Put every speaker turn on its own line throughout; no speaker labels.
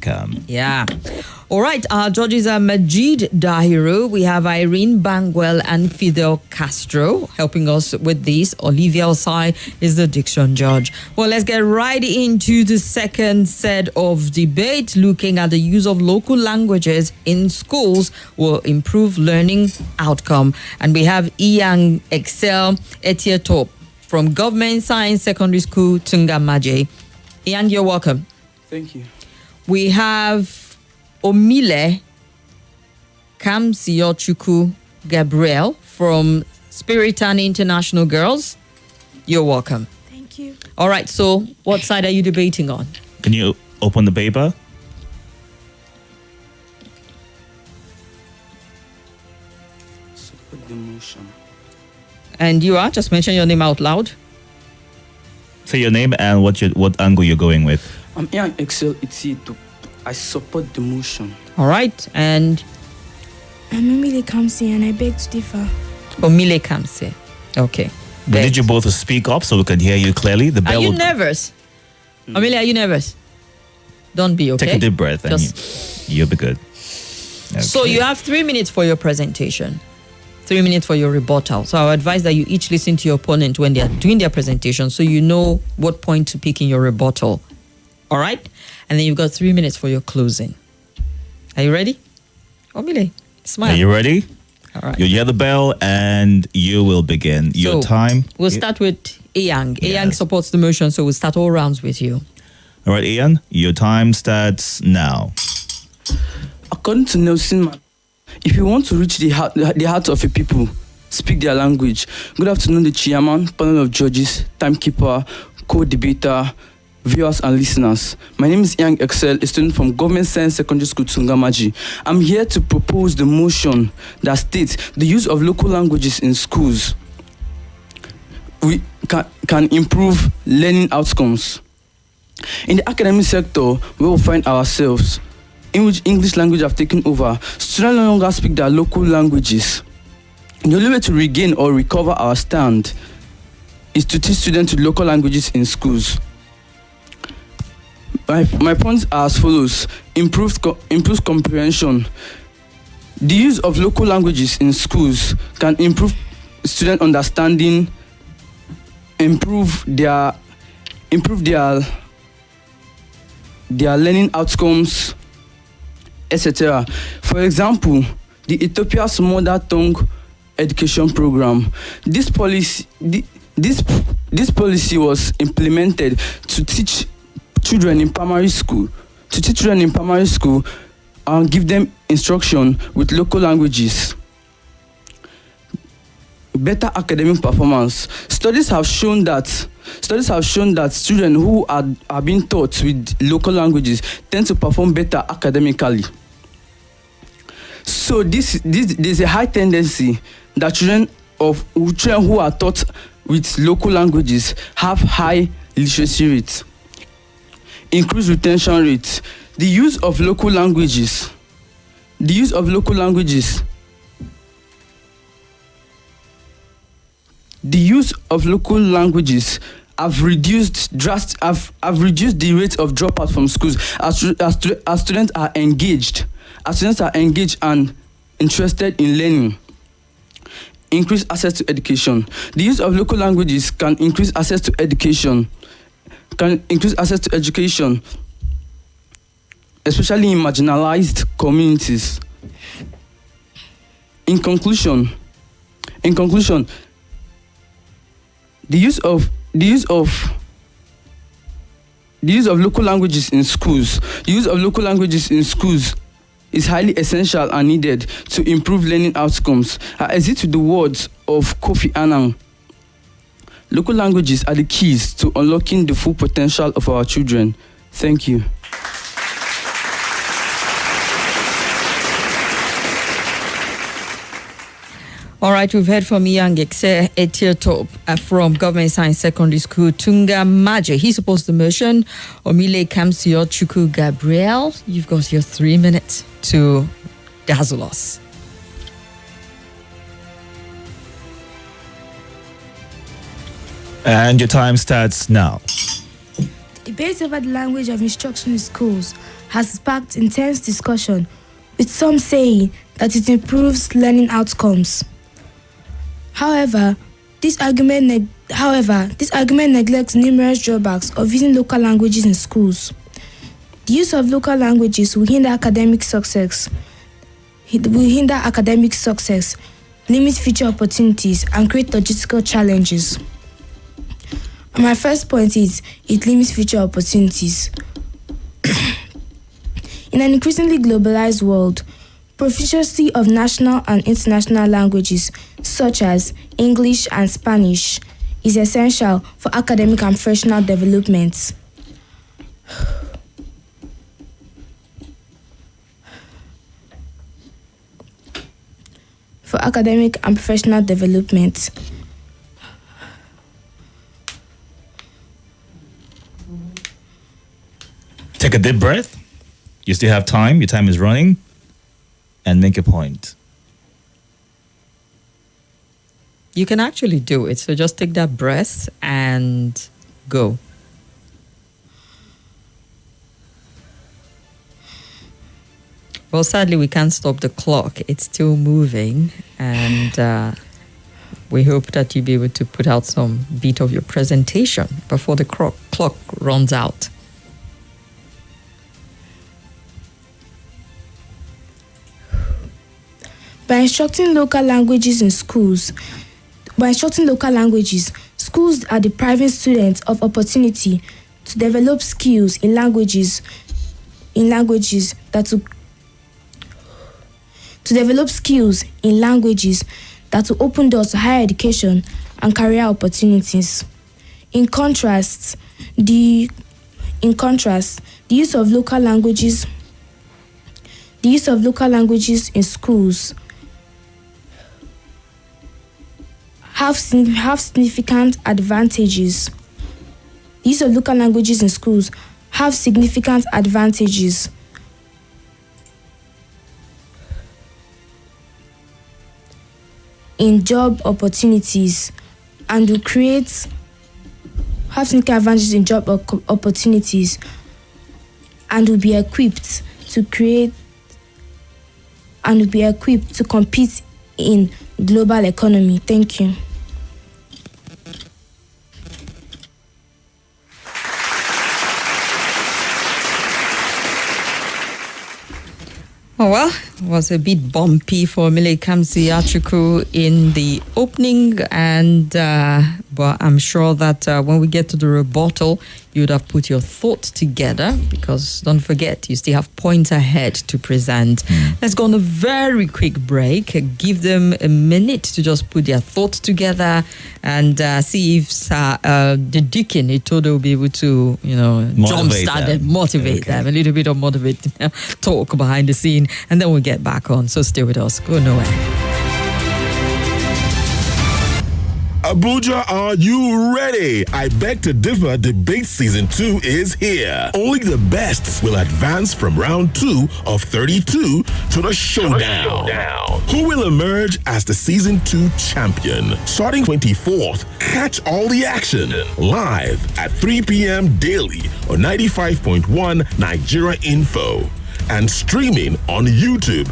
Cam.
Yeah. All right. Our judges are Majid Dahiru. We have Irene Bangwell and Fidel Castro helping us with this. Olivia Osai is the diction judge. Well, let's get right into the second set of debate, looking at the use of local languages in schools will improve learning outcome. And we have INYANG EXCEL ETETOP from Government Science Secondary School, Tungamaje. INYANG, you're welcome.
Thank you.
We have OMILE KAMSIYOCHUKWU Gabrielle from Spiritan International Girls. You're welcome.
Thank you.
All right, so what side are you debating on?
Can you open the paper?
Support the motion.
And you are? Just mention your name out loud.
Say your name and what angle you're going with.
I'm INYANG EXCEL ETETOP. I support the motion.
All right, and
I'm OMILE KAMSI and I beg to differ.
OMILE KAMSI. Okay.
But did you both speak up so we can hear you clearly? The bell
Are you
will-
nervous? OMILE, are you nervous? Don't be, okay?
Take a deep breath and you'll be good.
So
Okay.
you have 3 minutes for your presentation, 3 minutes for your rebuttal. So I would advise that you each listen to your opponent when they are doing their presentation so you know what point to pick in your rebuttal. All right? And then you've got 3 minutes for your closing. Are you ready? OMILE, smile.
Are you ready?
All right.
You hear the bell and you will begin. Your
So,
time.
We'll start with INYANG.
Yes.
INYANG supports the motion, so we'll start all rounds with you.
All right, Ian, your time starts now.
According to Nelson Mandela, if you want to reach the heart of a people, speak their language. Good afternoon, the chairman, panel of judges, timekeeper, co-debater, viewers and listeners. My name is INYANG EXCEL, a student from Government Science Secondary School, Tungamaji. I'm here to propose the motion that states the use of local languages in schools can improve learning outcomes. In the academic sector, we will find ourselves in which English language have taken over. Students no longer speak their local languages. The only way to regain or recover our stand is to teach students local languages in schools. My points are as follows: improves comprehension. The use of local languages in schools can improve student understanding, improve their learning outcomes, etc. For example, the Ethiopia's mother tongue education program. This policy was implemented to teach children in primary school, and give them instruction with local languages. Better academic performance. Studies have shown that students who are being taught with local languages tend to perform better academically. So there's a high tendency that children who are taught with local languages have high literacy rates, increased retention rates. The use of local languages have reduced the rate of dropout from schools as students are engaged and interested in learning. Increase access to education. The use of local languages can increase access to education, especially in marginalized communities. In conclusion, the use of local languages in schools is highly essential and needed to improve learning outcomes. I exit to the words of Kofi Annan. Local languages are the keys to unlocking the full potential of our children. Thank you.
All right, we've heard from INYANG EXCEL ETETOP from Government Science Secondary School, Tungamaje. He supports the motion. OMILE KAMSIYOCHUKWU Gabrielle, you've got your 3 minutes to dazzle us.
And your time starts now.
Debate over the language of instruction in schools has sparked intense discussion, with some saying that it improves learning outcomes. However, this argument neglects numerous drawbacks of using local languages in schools. The use of local languages will hinder academic success, limit future opportunities, and create logistical challenges. And my first point is it limits future opportunities. In an increasingly globalized world, proficiency of national and international languages such as English and Spanish is essential for academic and professional development.
Take a deep breath. You still have time. Your time is running. And make a point.
You can actually do it. So just take that breath and go. Well, sadly, we can't stop the clock. It's still moving. And we hope that you'll be able to put out some bit of your presentation before the clock runs out.
By instructing local languages in schools, schools are depriving students of opportunity to develop skills in languages that will open doors to higher education and career opportunities. In contrast, the use of local languages in schools have significant advantages. The use of local languages in schools have significant advantages. In job opportunities and will have significant advantages in job opportunities and will be equipped to compete in global economy. Thank you.
Oh, well, it was a bit bumpy for OMILE KAMSIYOCHUKWU in the opening, but I'm sure that when we get to the rebuttal, you would have put your thoughts together, because don't forget, you still have points ahead to present. Let's go on a very quick break. Give them a minute to just put their thoughts together and see if the Deacon Itodo will be able to, jumpstart them, motivate them, a little bit of motivating talk behind the scene, and then we'll get back on. So stay with us. Go nowhere.
Abuja, are you ready? I beg to differ. Debate Season 2 is here. Only the best will advance from round 2 of 32 to the showdown. Who will emerge as the Season 2 champion? Starting 24th, catch all the action live at 3 p.m. daily on 95.1 Nigeria Info and streaming on YouTube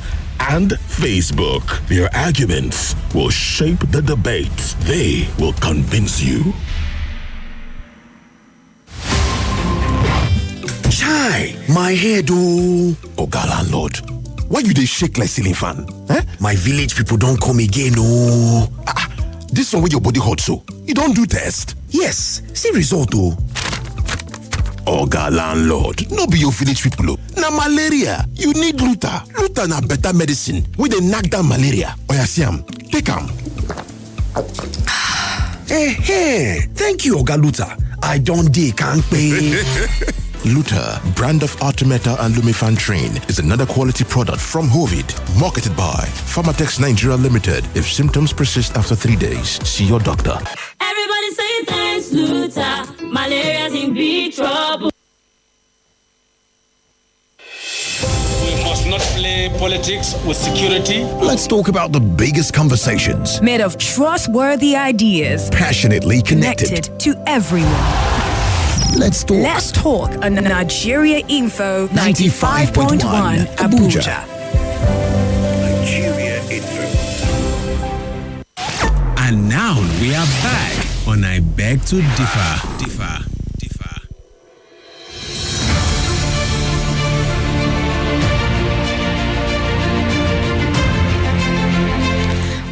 and Facebook. Their arguments will shape the debate. They will convince you.
Chai, my head oh. Oga landlord, why you dey shake like ceiling fan? Eh? My village people don't come again oh. This one with your body hot so, you don't do test? Yes, see result oh. Oga landlord, no be your village people. Na malaria, you need Luta. Luta na better medicine with dey knack down malaria. Oya see am, take am. Hey, thank you Oga Luta. I don't dey kampe. Luta, brand of Artemata and Lumefantrine, is another quality product from Hovid, marketed by Pharmatex Nigeria Limited. If symptoms persist after 3 days, see your doctor.
Everybody say thanks, Luta. Malaria's in big trouble.
We must not play politics with security.
Let's talk about the biggest conversations.
Made of trustworthy ideas.
Passionately connected
To everyone.
Let's talk.
Let's talk on Nigeria Info
95.1
95.1 Abuja.
Nigeria Info.
And now we are back on I Beg to Differ.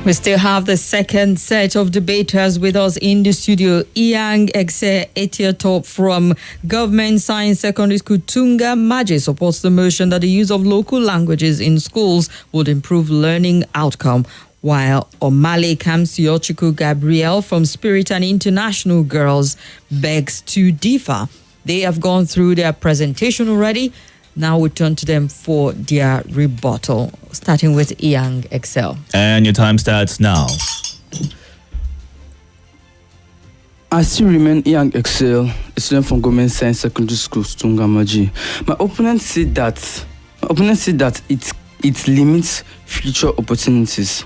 We still have the second set of debaters with us in the studio. INYANG EXCEL ETETOP from Government Science Secondary School Tunga Maje supports the motion that the use of local languages in schools would improve learning outcome, while OMILE KAMSIYOCHUKWU Gabrielle from Spirit and International Girls begs to differ. They have gone through their presentation already. Now we turn to them for their rebuttal, starting with INYANG EXCEL.
And your time starts now.
I still remain INYANG EXCEL, a student from Government Science Secondary School, Tunga Maje. My opponent said that it limits future opportunities.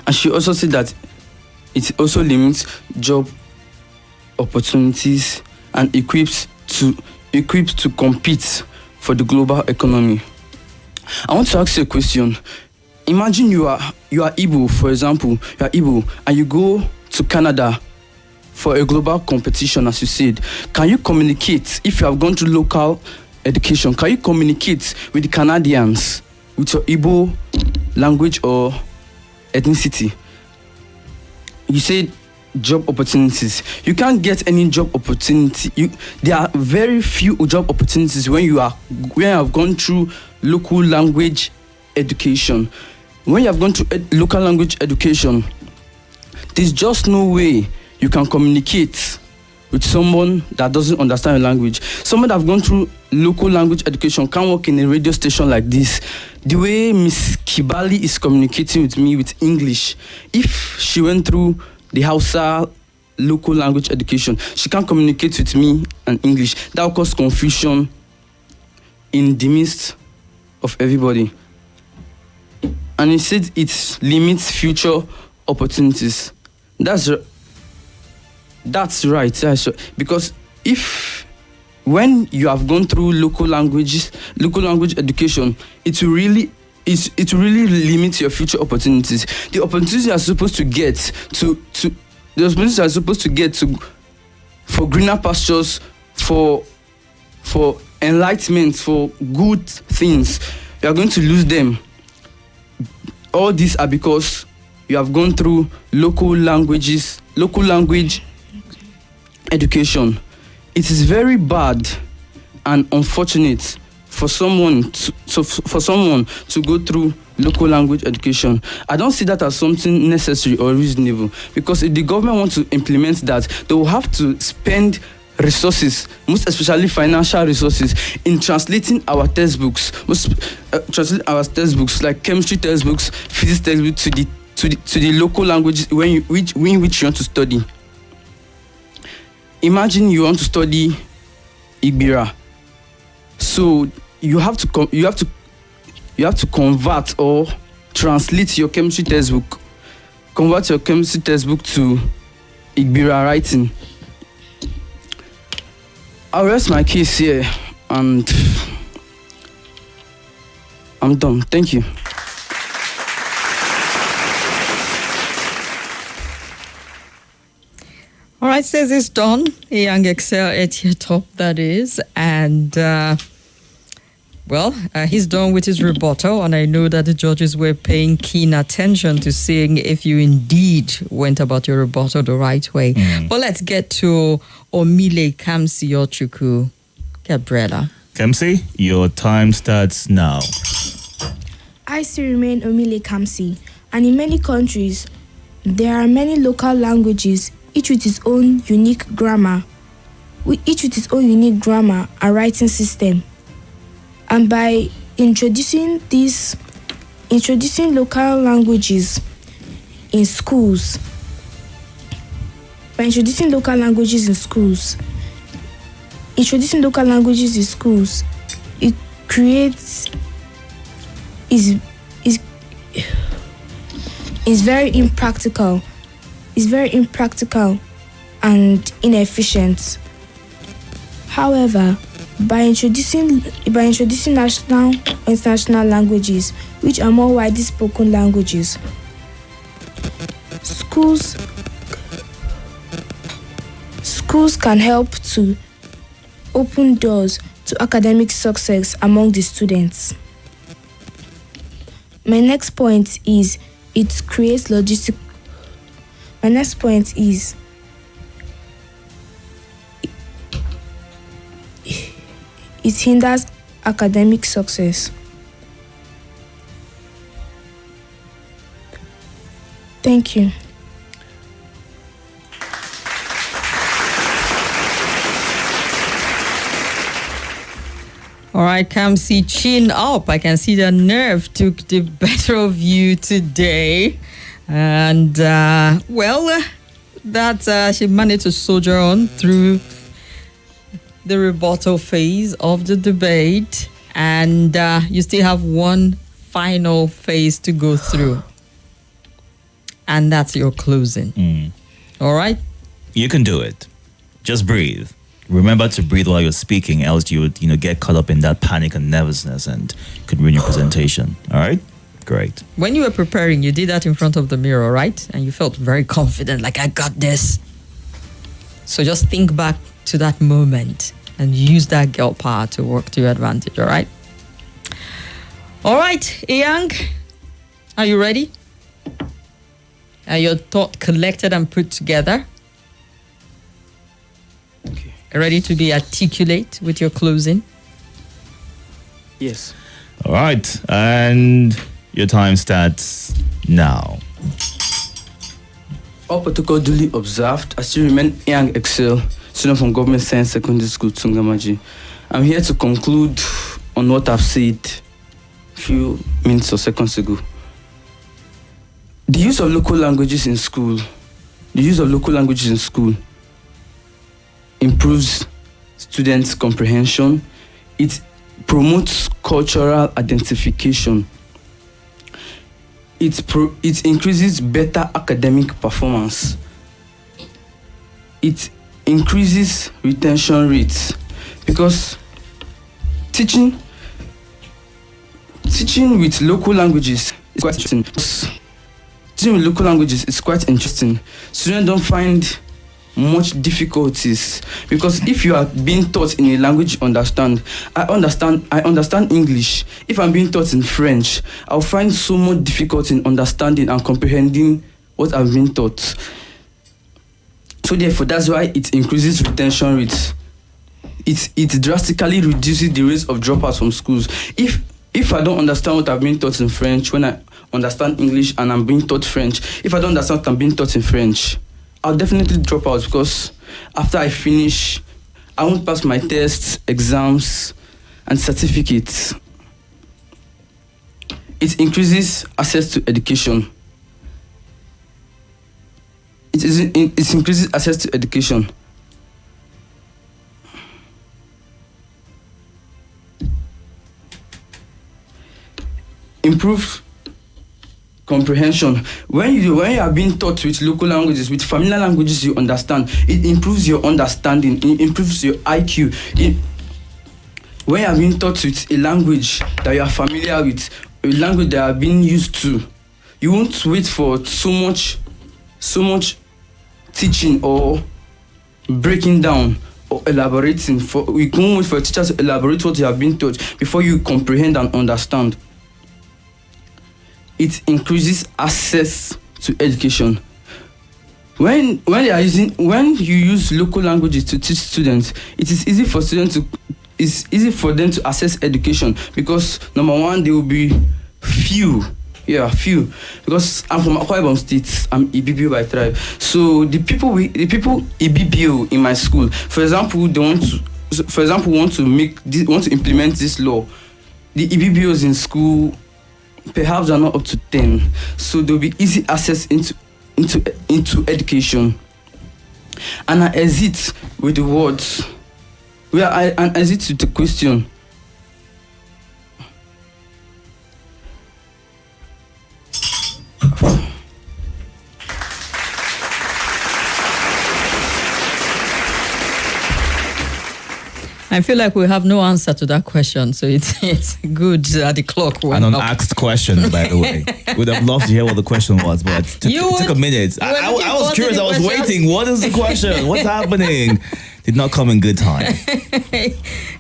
And she also said that it also limits job opportunities and equipped to compete for the global economy. I want to ask you a question. Imagine you are Igbo, for example, you are Igbo, and you go to Canada for a global competition, as you said. Can you communicate, if you have gone to local education, can you communicate with the Canadians with your Igbo language or ethnicity? You said job opportunities. You can't get any job opportunity. There are very few job opportunities when you have gone through local language education. When you have gone to local language education, there's just no way you can communicate with someone that doesn't understand your language. Someone that have gone through local language education can't work in a radio station like this. The way Miss Kibali is communicating with me with English, if she went through the Hausa local language education, she can't communicate with me in English. That will cause confusion in the midst of everybody. And he said it limits future opportunities. That's right. Because when you have gone through local language education, it will really limit your future opportunities. The opportunities you are supposed to get for greener pastures, for enlightenment, for good things, you are going to lose them. All these are because you have gone through local language education. It is very bad and unfortunate for someone to go through local language education. I don't see that as something necessary or reasonable, because if the government wants to implement that, they will have to spend resources, most especially financial resources, in translating our textbooks, like chemistry textbooks, physics textbooks to the local languages in which you want to study. Imagine you want to study Ibira, so you have to convert or translate your chemistry textbook. Convert your chemistry textbook to Ibira writing. I'll rest my case here and I'm done. Thank you.
All right, says it's done. INYANG EXCEL ETETOP, that is. And, he's done with his rebuttal. And I know that the judges were paying keen attention to seeing if you indeed went about your rebuttal the right way. But let's get to OMILE KAMSIYOCHUKWU. Gabriella.
Kamsi, your time starts now.
I still remain OMILE Kamsi, and in many countries, there are many local languages, each with its own unique grammar, and writing system. And by introducing local languages in schools, it creates is very impractical. It's very impractical and inefficient. However, by introducing national or international languages, which are more widely spoken languages, schools can help to open doors to academic success among the students. My next point is it creates logistic. My next point is it hinders academic success. Thank you.
All right, Kamsi, chin up. I can see the nerve took the better of you today. And, she managed to soldier on through the rebuttal phase of the debate. And you still have one final phase to go through. And that's your closing. All right?
You can do it. Just breathe. Remember to breathe while you're speaking, else you would, get caught up in that panic and nervousness and could ruin your presentation. All right? Great.
When you were preparing, you did that in front of the mirror, right? And you felt very confident, like, I got this. So just think back to that moment and use that girl power to work to your advantage, all right? All right, Iyang, are you ready? Are your thought collected and put together?
Okay.
Ready to be articulate with your closing?
Yes.
All right. And your time starts now.
All protocol duly observed. I still remain INYANG EXCEL, student from Government Science Secondary School, Tungamaji. I'm here to conclude on what I've said a few minutes or seconds ago. The use of local languages in school improves students' comprehension. It promotes cultural identification. It increases better academic performance. It increases retention rates because teaching with local languages is quite interesting. Teaching with local languages is quite interesting. Students don't find much difficulties because if you are being taught in a language you understand, I understand English. If I'm being taught in French, I'll find so much difficulty in understanding and comprehending what I've been taught. So therefore, that's why it increases retention rates. It drastically reduces the rates of dropouts from schools. If I don't understand what I've been taught in French, when I understand English and I'm being taught French, if I don't understand what I'm being taught in French, I'll definitely drop out because after I finish, I won't pass my tests, exams, and certificates. It increases access to education. It increases access to education. Improve comprehension. When you are being taught with local languages, with familiar languages you understand, it improves your understanding, it improves your IQ. When you are being taught with a language that you are familiar with, a language that you are being used to, you won't wait for so much teaching or breaking down or elaborating. We can't wait for teachers to elaborate what you have been taught before you comprehend and understand. It increases access to education. When you use local languages to teach students, it is easy for them to access education because number one, they will be few. Because I'm from Akwa Ibom State, I'm Ibibio by tribe. So the people Ibibio in my school, for example, want to implement this law. The Ibibios in school perhaps are not up to 10, so there'll be easy access into education. And I exit with the words. I exit with the question.
I feel like we have no answer to that question, so it's good that the clock went
An
up.
unasked question, by the way. Would have loved to hear what the question was, but it took a minute. I was curious. I was waiting. What is the question? What's happening? Did not come in good time.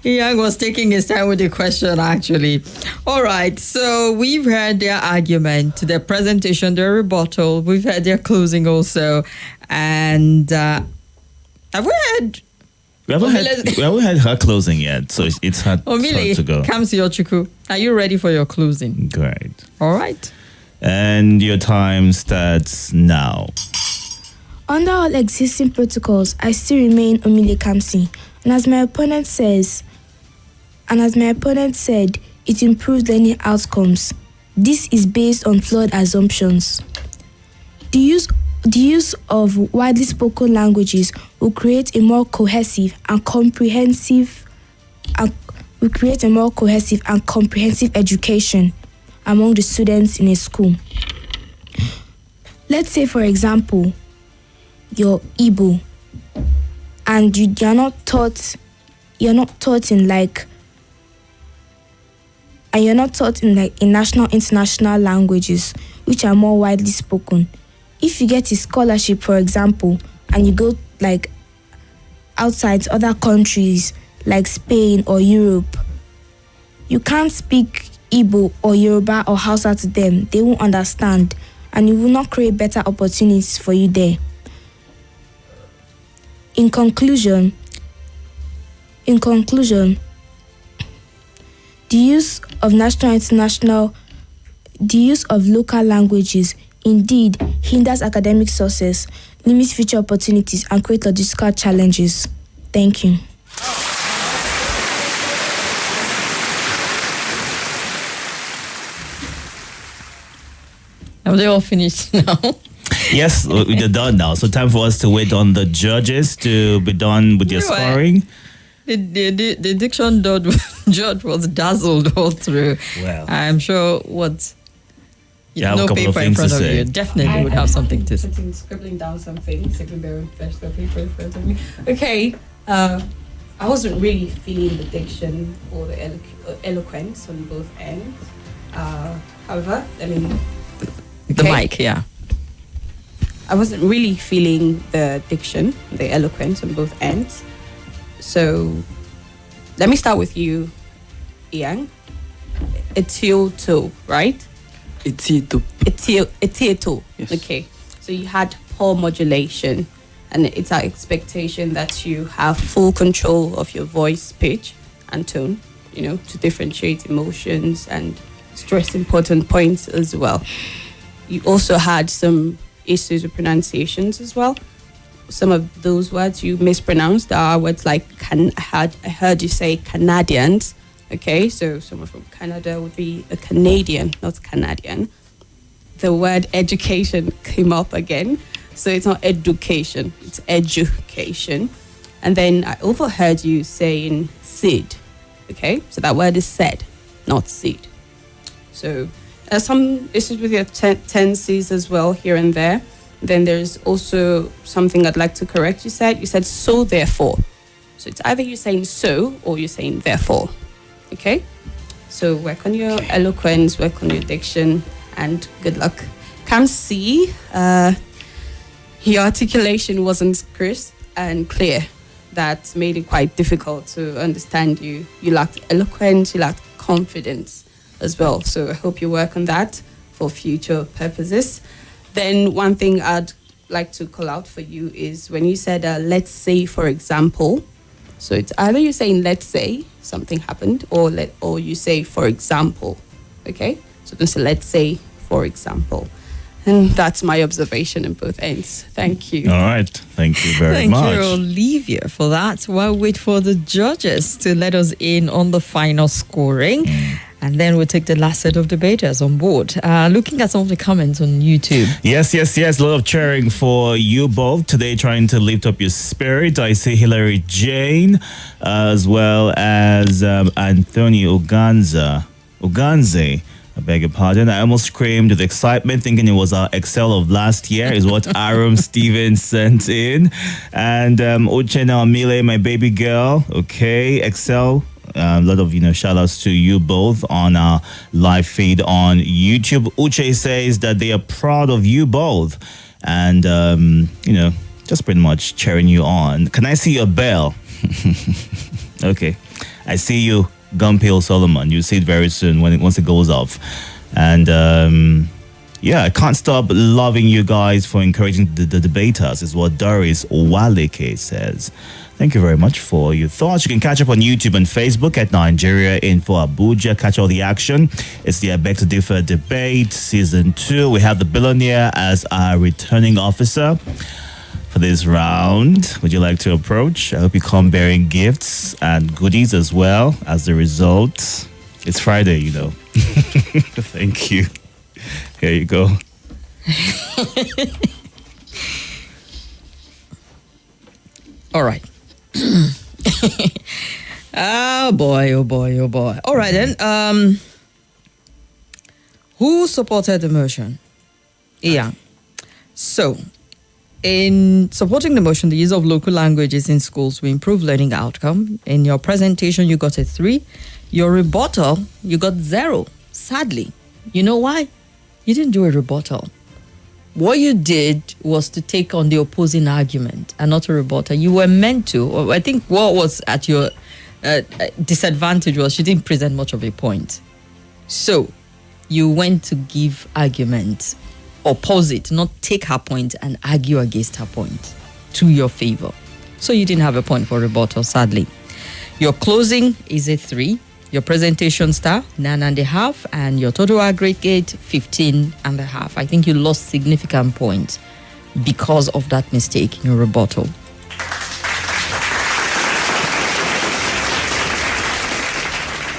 Yang was taking his time with the question, actually. All right, so we've heard their argument, their presentation, their rebuttal. We've heard their closing also. And have we heard...
We haven't had her closing yet, so it's hard
OMILE,
to go.
KAMSIYOCHUKWU, are you ready for your closing?
Great.
All right.
And your time starts now.
Under all existing protocols, I still remain OMILE Kamsi. And as my opponent said, it improves learning outcomes. This is based on flawed assumptions. The use of widely spoken languages will create a more cohesive and comprehensive education among the students in a school. Let's say, for example, you're Igbo and you're not taught in national international languages which are more widely spoken. If you get a scholarship, for example, and you go like outside other countries like Spain or Europe, you can't speak Igbo or Yoruba or Hausa to them. They won't understand, and it will not create better opportunities for you there. In conclusion, the use of local languages indeed hinders academic success, limits future opportunities, and creates logistical challenges. Thank you.
Have they all finished now?
Yes, we're done now. So time for us to wait on the judges to be done with their scoring.
The diction judge was dazzled all through.
Well,
I'm sure
you have
no
a couple of
paper in
things
front
to
of
say.
you definitely would have something to say.
Scribbling down something, secondary vegetable paper in front of me. Okay, I wasn't really feeling the diction or the eloquence on both ends. However, I mean,
the mic, yeah.
I wasn't really feeling the diction, the eloquence on both ends. So let me start with you, Yang. Etioto, right? Etioto.
Yes.
Okay. So you had poor modulation, and it's our expectation that you have full control of your voice pitch and tone, to differentiate emotions and stress important points as well. You also had some issues with pronunciations as well. Some of those words you mispronounced are words like I heard you say Canadians. Okay, so someone from Canada would be a Canadian, not Canadian. The word education came up again, so it's not education, it's education. And then I overheard you saying seed. Okay, so that word is said, not seed. So there's some issues with your tenses as well here and there. Then there's also something I'd like to correct. You said so therefore. So it's either you're saying so or you're saying therefore. Okay? So work on your eloquence, work on your diction, and good luck. Kamsi, your articulation wasn't crisp and clear. That made it quite difficult to understand you. You lacked eloquence, you lacked confidence as well. So I hope you work on that for future purposes. Then one thing I'd like to call out for you is when you said, let's say, for example. So it's either you're saying, let's say something happened, or you say, for example. Okay? So don't say, let's say, for example. And that's my observation in both ends. Thank you.
All right. Thank you very much.
Thank you, Olivia, for that. We'll wait for the judges to let us in on the final scoring. And then we'll take the last set of debaters on board. Looking at some of the comments on YouTube.
Yes. A lot of cheering for you both today, trying to lift up your spirit. I see Hilary Jane, as well as Anthony Oganze. I beg your pardon. I almost screamed with excitement thinking it was our Excel of last year is what Aram Stevens sent in. And Uchenna OMILE, my baby girl. Okay, Excel. A lot of, shout outs to you both on our live feed on YouTube. Uche says that they are proud of you both. And, just pretty much cheering you on. Can I see your bell? Okay. I see you. Gunpale Solomon. You'll see it very soon once it goes off. And I can't stop loving you guys for encouraging the debaters, is what Doris Waleke says. Thank you very much for your thoughts. You can catch up on YouTube and Facebook at Nigeria Info Abuja. Catch all the action. It's the I Beg to Differ debate, season 2. We have the billionaire as our returning officer for this round. Would you like to approach? I hope you come bearing gifts and goodies as well as the result. It's Friday, Thank you. Here you go.
All right. Oh boy. All right then. Who supported the motion? Inyang. So, in supporting the motion, the use of local languages in schools will improve learning outcome. In your presentation, you got a 3. Your rebuttal, you got 0. Sadly, you know why? You didn't do a rebuttal. What you did was to take on the opposing argument and not a rebuttal. You were meant to. I think what was at your disadvantage was you didn't present much of a point. So you went to give argument, opposite, not take her point and argue against her point to your favor. So you didn't have a point for rebuttal, sadly. Your closing is a 3. Your presentation star, 9.5, and your total aggregate, 15.5. I think you lost significant points because of that mistake in your rebuttal.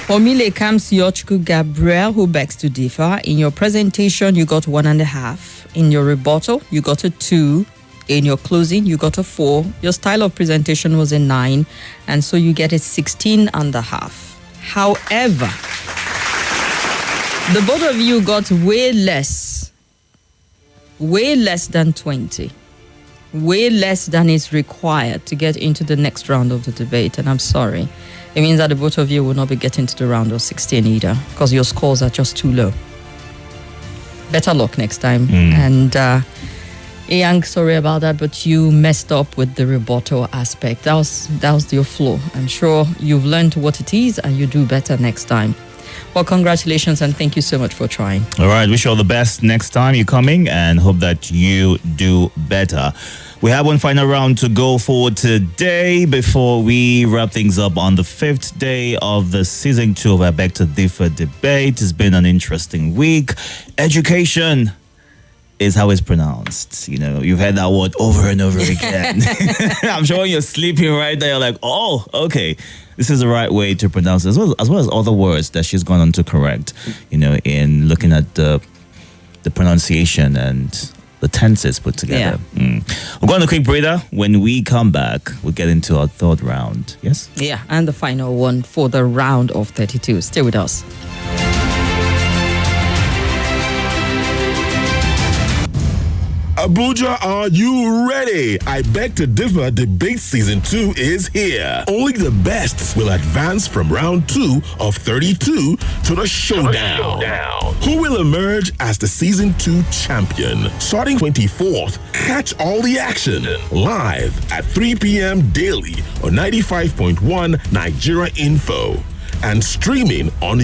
OMILE KAMSIYOCHUKWU Gabrielle, who begs to differ. In your presentation, you got 1.5. In your rebuttal, you got a 2. In your closing, you got a 4. Your style of presentation was a 9, and so you get a 16.5. However, the both of you got way less than 20, way less than is required to get into the next round of the debate. And I'm sorry, it means that the both of you will not be getting to the round of 16 either, because your scores are just too low. Better luck next time. And Inyang, sorry about that, but you messed up with the rebuttal aspect. That was your flaw. I'm sure you've learned what it is and you do better next time. Well, congratulations and thank you so much for trying.
All right, wish you all the best next time you're coming and hope that you do better. We have one final round to go for today before we wrap things up on the 5th day of the season 2 of I Beg to Differ debate. It's been an interesting week. Education is how it's pronounced. You've heard that word over and over again. I'm sure when you're sleeping right there, you're like, oh, okay, this is the right way to pronounce it, as well as other words that she's gone on to correct, in looking at the pronunciation and the tenses put together. Yeah. We're going to a quick breather. When we come back, we'll get into our 3rd round. Yes?
Yeah, and the final one for the round of 32. Stay with us.
Abuja, are you ready? I Beg to Differ debate season 2 is here. Only the best will advance from round 2 of 32 to the showdown. Who will emerge as the season 2 champion? Starting 24th, catch all the action live at 3 p.m. daily on 95.1 Nigeria Info and streaming on